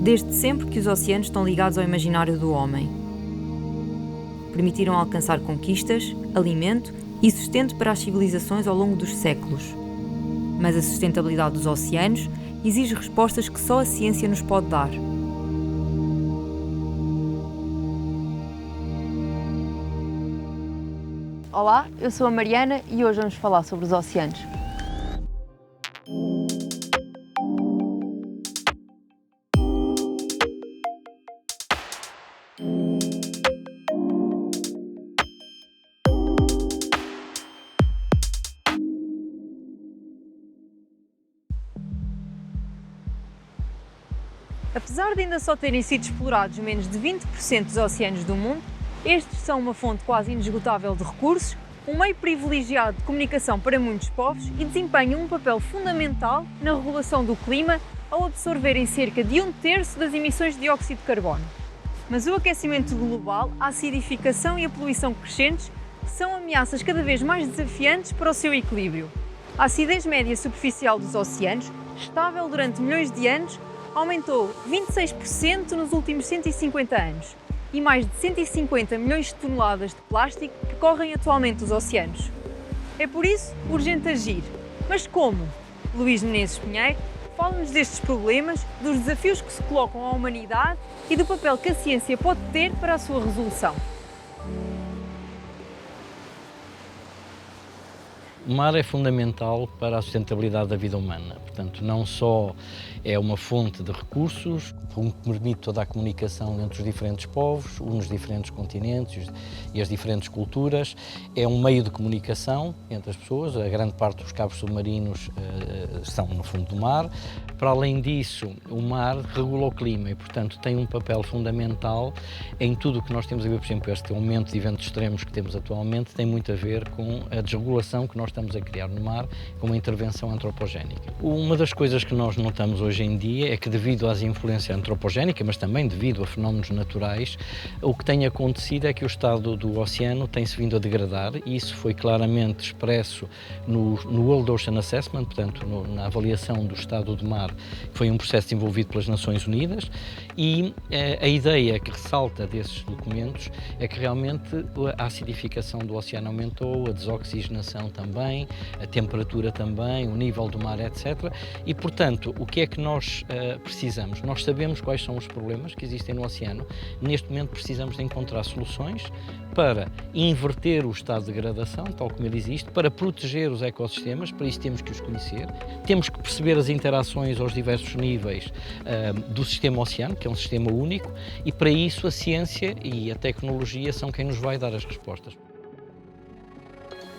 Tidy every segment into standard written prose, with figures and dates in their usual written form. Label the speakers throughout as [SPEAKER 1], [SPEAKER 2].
[SPEAKER 1] Desde sempre que os oceanos estão ligados ao imaginário do homem. Permitiram alcançar conquistas, alimento e sustento para as civilizações ao longo dos séculos. Mas a sustentabilidade dos oceanos exige respostas que só a ciência nos pode dar. Olá, eu sou a Mariana e hoje vamos falar sobre os oceanos. Apesar de ainda só terem sido explorados menos de 20% dos oceanos do mundo, estes são uma fonte quase inesgotável de recursos, um meio privilegiado de comunicação para muitos povos e desempenham um papel fundamental na regulação do clima ao absorverem cerca de 1/3 das emissões de dióxido de carbono. Mas o aquecimento global, a acidificação e a poluição crescentes são ameaças cada vez mais desafiantes para o seu equilíbrio. A acidez média superficial dos oceanos, estável durante milhões de anos, aumentou 26% nos últimos 150 anos e mais de 150 milhões de toneladas de plástico percorrem atualmente os oceanos. É por isso urgente agir. Mas como? Luís Menezes Pinheiro fala-nos destes problemas, dos desafios que se colocam à humanidade e do papel que a ciência pode ter para a sua resolução.
[SPEAKER 2] O mar é fundamental para a sustentabilidade da vida humana, portanto, não só é uma fonte de recursos, que permite toda a comunicação entre os diferentes povos, nos diferentes continentes e as diferentes culturas, é um meio de comunicação entre as pessoas, a grande parte dos cabos submarinos estão no fundo do mar. Para além disso, o mar regula o clima e, portanto, tem um papel fundamental em tudo o que nós temos a ver, por exemplo, este aumento de eventos extremos que temos atualmente tem muito a ver com a desregulação que nós estamos a criar no mar com uma intervenção antropogénica. Uma das coisas que nós notamos hoje em dia é que, devido às influências antropogénicas, mas também devido a fenómenos naturais, o que tem acontecido é que o estado do oceano tem-se vindo a degradar e isso foi claramente expresso no World Ocean Assessment, portanto, na avaliação do estado do mar, que foi um processo desenvolvido pelas Nações Unidas, e a ideia que ressalta desses documentos é que realmente a acidificação do oceano aumentou, a desoxigenação também, a temperatura também, o nível do mar, etc. E, portanto, o que é que nós precisamos? Nós sabemos quais são os problemas que existem no oceano. Neste momento precisamos de encontrar soluções para inverter o estado de degradação, tal como ele existe, para proteger os ecossistemas. Para isso temos que os conhecer, temos que perceber as interações aos diversos níveis do sistema oceano, que é um sistema único, e para isso a ciência e a tecnologia são quem nos vai dar as respostas.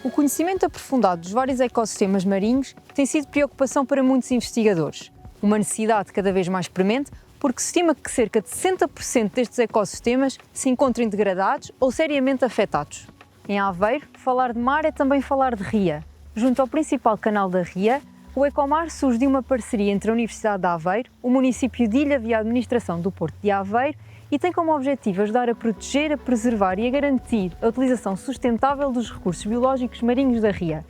[SPEAKER 1] O conhecimento aprofundado dos vários ecossistemas marinhos tem sido preocupação para muitos investigadores. Uma necessidade cada vez mais premente, porque se estima que cerca de 60% destes ecossistemas se encontrem degradados ou seriamente afetados. Em Aveiro, falar de mar é também falar de ria. Junto ao principal canal da ria, o Ecomar surge de uma parceria entre a Universidade de Aveiro, o município de Ilha e a administração do Porto de Aveiro e tem como objetivo ajudar a proteger, a preservar e a garantir a utilização sustentável dos recursos biológicos marinhos da ria.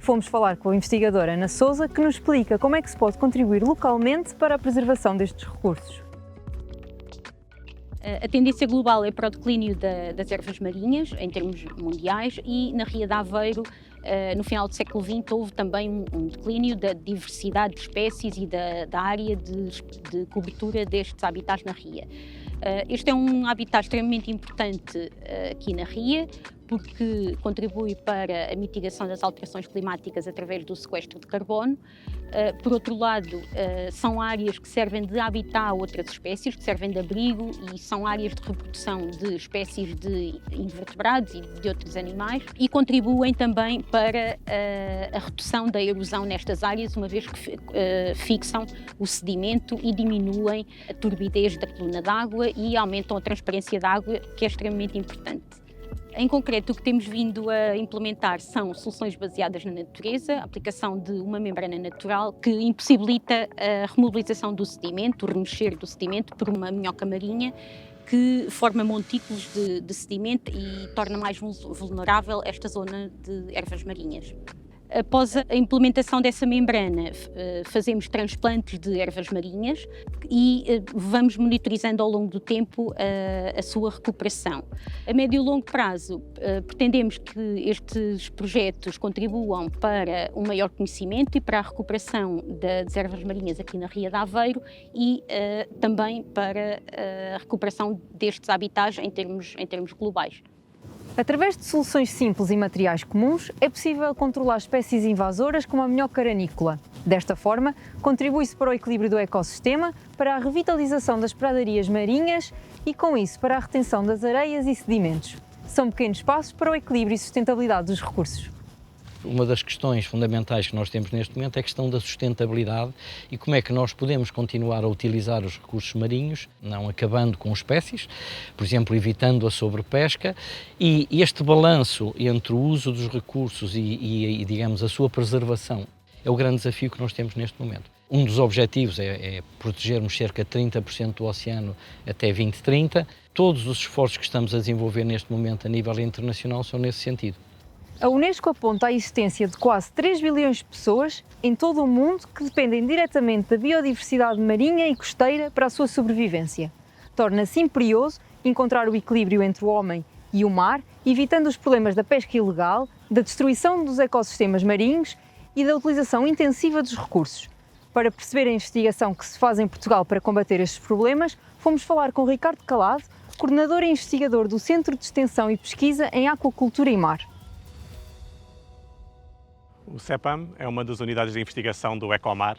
[SPEAKER 1] Fomos falar com a investigadora Ana Sousa, que nos explica como é que se pode contribuir localmente para a preservação destes recursos.
[SPEAKER 3] A tendência global é para o declínio das ervas marinhas, em termos mundiais, e na Ria de Aveiro, no final do século XX, houve também um declínio da diversidade de espécies e da área de cobertura destes habitats na ria. Este é um habitat extremamente importante aqui na ria, porque contribui para a mitigação das alterações climáticas através do sequestro de carbono. Por outro lado, são áreas que servem de habitat a outras espécies, que servem de abrigo e são áreas de reprodução de espécies de invertebrados e de outros animais e contribuem também para a redução da erosão nestas áreas, uma vez que fixam o sedimento e diminuem a turbidez da coluna d'água e aumentam a transparência da água, que é extremamente importante. Em concreto, o que temos vindo a implementar são soluções baseadas na natureza, a aplicação de uma membrana natural que impossibilita a remobilização do sedimento, o remexer do sedimento por uma minhoca marinha que forma montículos de sedimento e torna mais vulnerável esta zona de ervas marinhas. Após a implementação dessa membrana, fazemos transplantes de ervas marinhas e vamos monitorizando ao longo do tempo a sua recuperação. A médio e longo prazo, pretendemos que estes projetos contribuam para um maior conhecimento e para a recuperação das ervas marinhas aqui na Ria de Aveiro e também para a recuperação destes habitats em termos globais.
[SPEAKER 1] Através de soluções simples e materiais comuns, é possível controlar espécies invasoras como a minhoca aranícola. Desta forma, contribui-se para o equilíbrio do ecossistema, para a revitalização das pradarias marinhas e, com isso, para a retenção das areias e sedimentos. São pequenos passos para o equilíbrio e sustentabilidade dos recursos.
[SPEAKER 2] Uma das questões fundamentais que nós temos neste momento é a questão da sustentabilidade e como é que nós podemos continuar a utilizar os recursos marinhos, não acabando com espécies, por exemplo, evitando a sobrepesca, e este balanço entre o uso dos recursos e digamos, a sua preservação é o grande desafio que nós temos neste momento. Um dos objetivos é protegermos cerca de 30% do oceano até 2030. Todos os esforços que estamos a desenvolver neste momento a nível internacional são nesse sentido.
[SPEAKER 1] A Unesco aponta a existência de quase 3 bilhões de pessoas em todo o mundo que dependem diretamente da biodiversidade marinha e costeira para a sua sobrevivência. Torna-se imperioso encontrar o equilíbrio entre o homem e o mar, evitando os problemas da pesca ilegal, da destruição dos ecossistemas marinhos e da utilização intensiva dos recursos. Para perceber a investigação que se faz em Portugal para combater estes problemas, fomos falar com Ricardo Calado, coordenador e investigador do Centro de Extensão e Pesquisa em Aquacultura e Mar.
[SPEAKER 4] O CEPAM é uma das unidades de investigação do Ecomar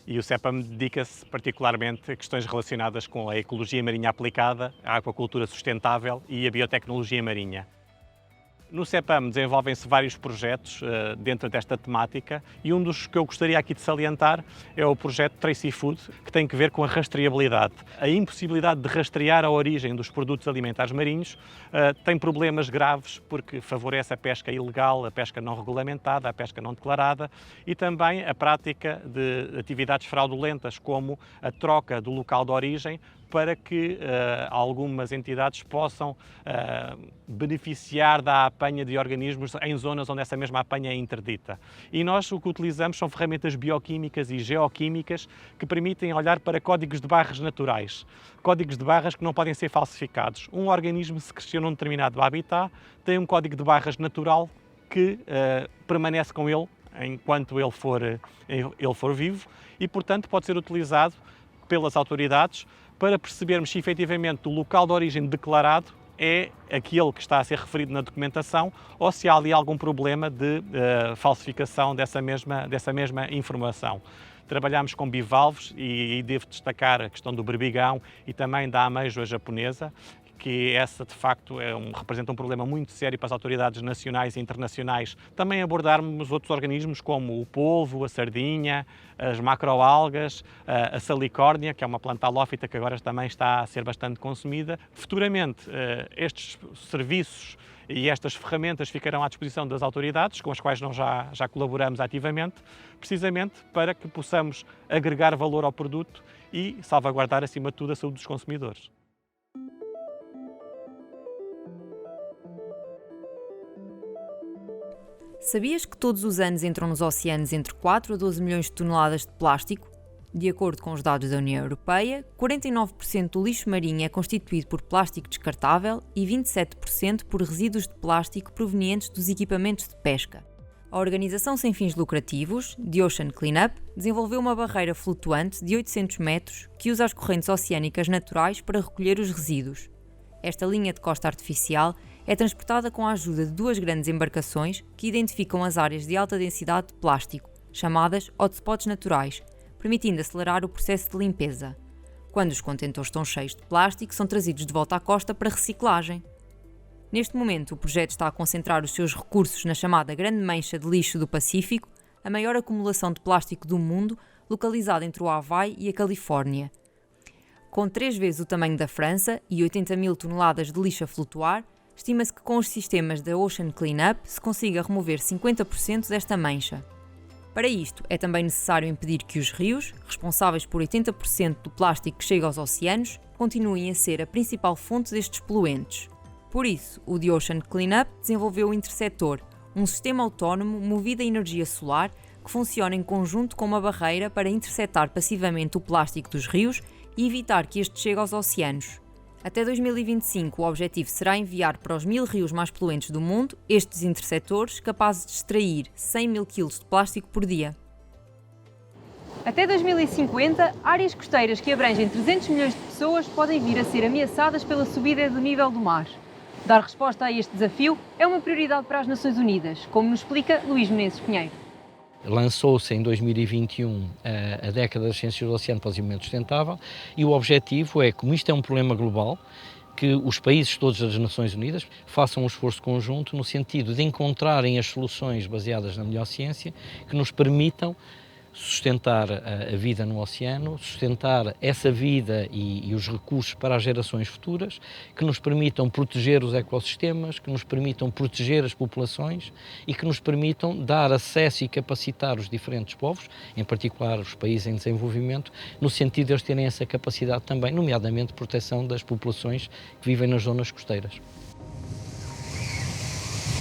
[SPEAKER 4] e o CEPAM dedica-se particularmente a questões relacionadas com a ecologia marinha aplicada, a aquacultura sustentável e a biotecnologia marinha. No CEPAM desenvolvem-se vários projetos dentro desta temática e um dos que eu gostaria aqui de salientar é o projeto Tracy Food, que tem que ver com a rastreabilidade. A impossibilidade de rastrear a origem dos produtos alimentares marinhos tem problemas graves porque favorece a pesca ilegal, a pesca não regulamentada, a pesca não declarada e também a prática de atividades fraudulentas como a troca do local de origem para que algumas entidades possam beneficiar da apanha de organismos em zonas onde essa mesma apanha é interdita. E nós o que utilizamos são ferramentas bioquímicas e geoquímicas que permitem olhar para códigos de barras naturais, códigos de barras que não podem ser falsificados. Um organismo, se cresceu num determinado habitat, tem um código de barras natural que permanece com ele enquanto ele for vivo e, portanto, pode ser utilizado pelas autoridades para percebermos se efetivamente o local de origem declarado é aquele que está a ser referido na documentação ou se há ali algum problema de falsificação dessa mesma informação. Trabalhamos com bivalves e devo destacar a questão do berbigão e também da ameijoa japonesa, que essa de facto representa um problema muito sério para as autoridades nacionais e internacionais. Também abordarmos outros organismos como o polvo, a sardinha, as macroalgas, a salicórnia, que é uma planta halófita que agora também está a ser bastante consumida. Futuramente estes serviços e estas ferramentas ficarão à disposição das autoridades, com as quais nós já colaboramos ativamente, precisamente para que possamos agregar valor ao produto e salvaguardar acima de tudo a saúde dos consumidores.
[SPEAKER 1] Sabias que todos os anos entram nos oceanos entre 4 a 12 milhões de toneladas de plástico? De acordo com os dados da União Europeia, 49% do lixo marinho é constituído por plástico descartável e 27% por resíduos de plástico provenientes dos equipamentos de pesca. A organização sem fins lucrativos, The Ocean Cleanup, desenvolveu uma barreira flutuante de 800 metros que usa as correntes oceânicas naturais para recolher os resíduos. Esta linha de costa artificial é transportada com a ajuda de duas grandes embarcações que identificam as áreas de alta densidade de plástico, chamadas hotspots naturais, permitindo acelerar o processo de limpeza. Quando os contentores estão cheios de plástico, são trazidos de volta à costa para reciclagem. Neste momento, o projeto está a concentrar os seus recursos na chamada Grande Mancha de Lixo do Pacífico, a maior acumulação de plástico do mundo, localizada entre o Havaí e a Califórnia. Com 3 vezes o tamanho da França e 80 mil toneladas de lixo a flutuar, estima-se que com os sistemas da Ocean Cleanup se consiga remover 50% desta mancha. Para isto, é também necessário impedir que os rios, responsáveis por 80% do plástico que chega aos oceanos, continuem a ser a principal fonte destes poluentes. Por isso, o The Ocean Cleanup desenvolveu o Interceptor, um sistema autónomo movido a energia solar que funciona em conjunto com uma barreira para interceptar passivamente o plástico dos rios e evitar que este chegue aos oceanos. Até 2025, o objetivo será enviar para os 1000 rios mais poluentes do mundo estes interceptores capazes de extrair 100 mil kg de plástico por dia. Até 2050, áreas costeiras que abrangem 300 milhões de pessoas podem vir a ser ameaçadas pela subida do nível do mar. Dar resposta a este desafio é uma prioridade para as Nações Unidas, como nos explica Luís Menezes Pinheiro.
[SPEAKER 2] Lançou-se em 2021 a década das ciências do oceano para o desenvolvimento sustentável e o objetivo é, como isto é um problema global, que os países todos das Nações Unidas façam um esforço conjunto no sentido de encontrarem as soluções baseadas na melhor ciência que nos permitam sustentar a vida no oceano, sustentar essa vida e os recursos para as gerações futuras, que nos permitam proteger os ecossistemas, que nos permitam proteger as populações e que nos permitam dar acesso e capacitar os diferentes povos, em particular os países em desenvolvimento, no sentido de eles terem essa capacidade também, nomeadamente de proteção das populações que vivem nas zonas costeiras.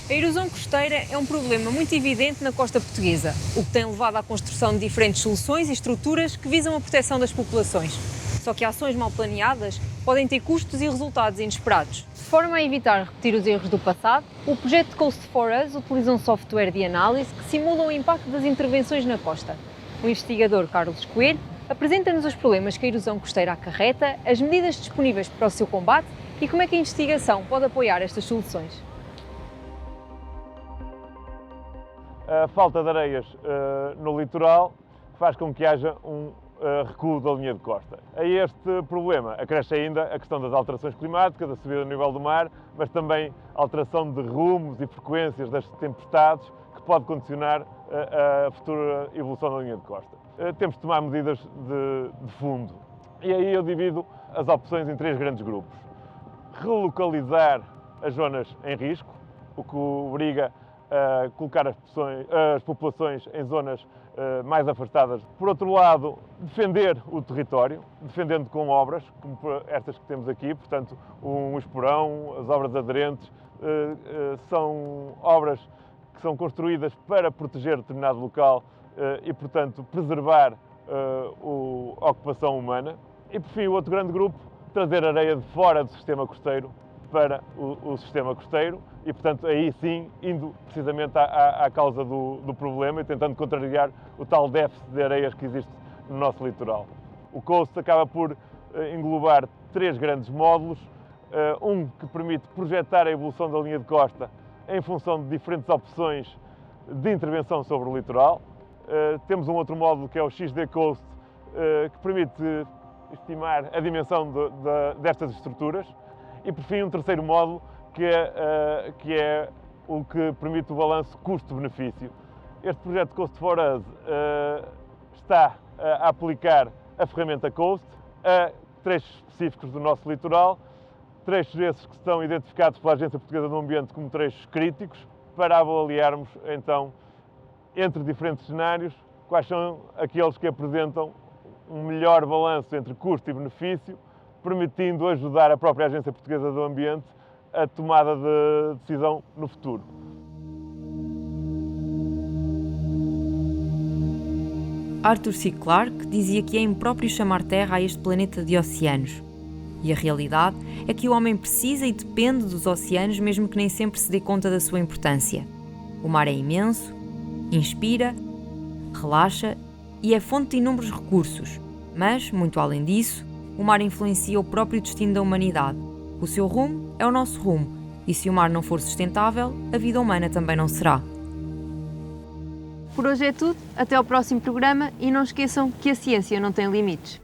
[SPEAKER 1] A erosão costeira é um problema muito evidente na costa portuguesa, o que tem levado à construção de diferentes soluções e estruturas que visam a proteção das populações. Só que ações mal planeadas podem ter custos e resultados inesperados. De forma a evitar repetir os erros do passado, o projeto Coast for Us utiliza um software de análise que simula o impacto das intervenções na costa. O investigador Carlos Coelho apresenta-nos os problemas que a erosão costeira acarreta, as medidas disponíveis para o seu combate e como é que a investigação pode apoiar estas soluções.
[SPEAKER 5] A falta de areias no litoral faz com que haja um recuo da linha de costa. A este problema acresce ainda a questão das alterações climáticas, a subida do nível do mar, mas também a alteração de rumos e frequências das tempestades, que pode condicionar a futura evolução da linha de costa. Temos de tomar medidas de fundo. E aí eu divido as opções em 3 grandes grupos. Relocalizar as zonas em risco, o que obriga a colocar as populações em zonas mais afastadas. Por outro lado, defender o território, defendendo com obras, como estas que temos aqui, portanto, um esporão, as obras aderentes, são obras que são construídas para proteger determinado local e, portanto, preservar a ocupação humana. E, por fim, o outro grande grupo, trazer areia de fora do sistema costeiro para o sistema costeiro e, portanto, aí sim, indo precisamente à causa do problema e tentando contrariar o tal déficit de areias que existe no nosso litoral. O Coast acaba por englobar 3 grandes módulos, um que permite projetar a evolução da linha de costa em função de diferentes opções de intervenção sobre o litoral. Temos um outro módulo que é o XD Coast, que permite estimar a dimensão destas estruturas. E, por fim, um terceiro módulo, que é o que permite o balanço custo-benefício. Este projeto Coast for Us está a aplicar a ferramenta Coast a trechos específicos do nosso litoral, trechos esses que estão identificados pela Agência Portuguesa do Ambiente como trechos críticos, para avaliarmos, então, entre diferentes cenários, quais são aqueles que apresentam um melhor balanço entre custo e benefício, permitindo ajudar a própria Agência Portuguesa do Ambiente a tomada de decisão no futuro.
[SPEAKER 1] Arthur C. Clarke dizia que é impróprio chamar Terra a este planeta de oceanos. E a realidade é que o homem precisa e depende dos oceanos, mesmo que nem sempre se dê conta da sua importância. O mar é imenso, inspira, relaxa e é fonte de inúmeros recursos. Mas, muito além disso, o mar influencia o próprio destino da humanidade. O seu rumo é o nosso rumo, e se o mar não for sustentável, a vida humana também não será. Por hoje é tudo, até ao próximo programa e não esqueçam que a ciência não tem limites.